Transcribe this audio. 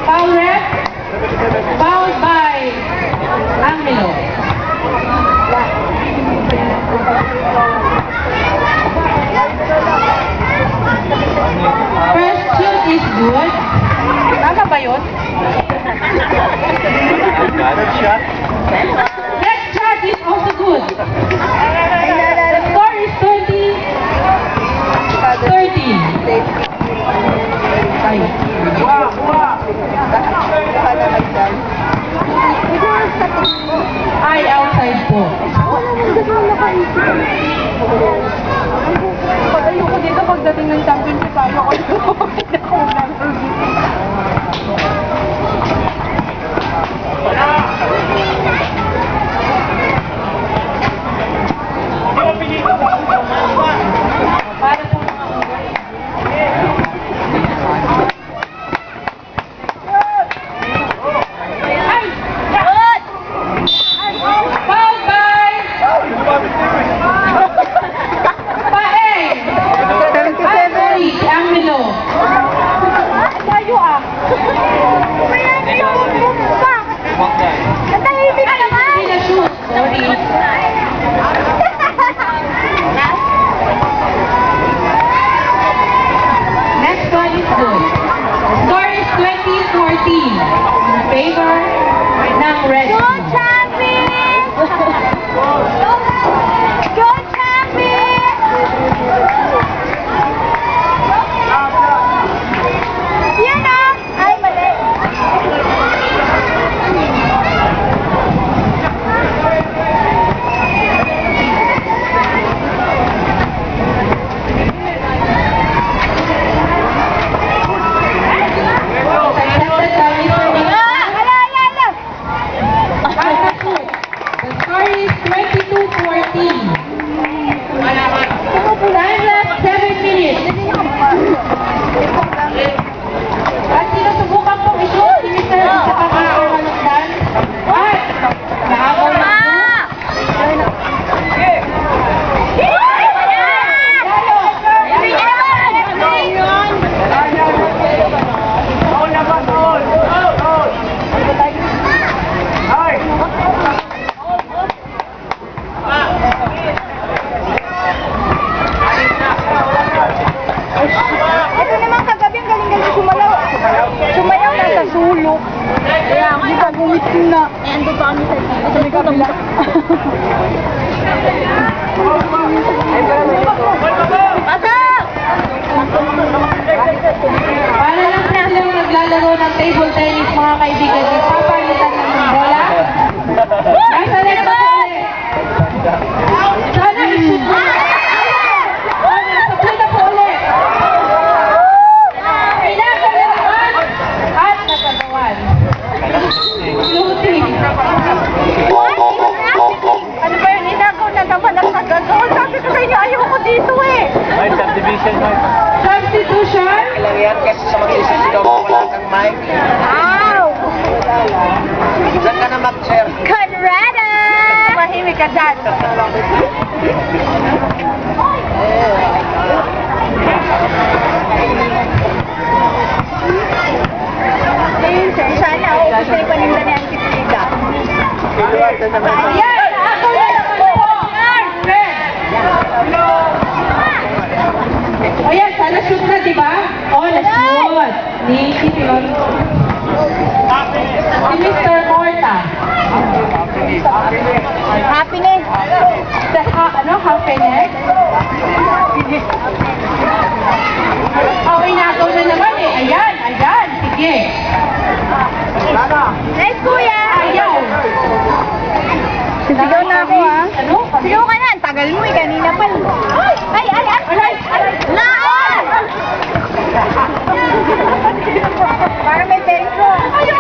Foul ref. Fouled by Angelo. First shoot is good. Tama ba yun? Next shot is also good. The score is 20-13. Ay, outside po. Pag-ayo ko dito pagdating ng championship, ayaw ko dito. Para po favor ng Red Team. Go Champions! Go Champions! Yan na! Ay, mali. Na. Ando pa kami sa kabila. Pasok! Para lang silang naglalaro ng table tennis, mga kaibigan. Ipapalitan ng bola. Nasa net pa ulit. Sana i-shoot mo. Nasa bola po ulit. Kailangan na naman. At natagawan. Shooting. Ano ba yun? Inagaw na naman ang nagagawa. Sabi ko sa inyo, ayaw ko dito eh. May subdivision mo. Substitution? Ilang yan kasi sa mag-iisip ikaw wala kang mic. Ow! Saan ka na mag-share? Conrado! Mahimik ka dyan. Sana ako gusto yung paninda ni Antipida. Ayan! Ako na naman po! O yan, sana shoot na, diba? O, na-shoot. Ni Kitilon. Si Mr. Morta. Happiness. Happiness? Okay, nakaw na naman eh. Ayan, ayan. Sige. Nice, kuya! Ayaw! Sisigaw na ako, ha? Ano? Sigaw ka na. Tagal mo eh. Kanina pa. Ay! Laan! Para may peso. Ayaw!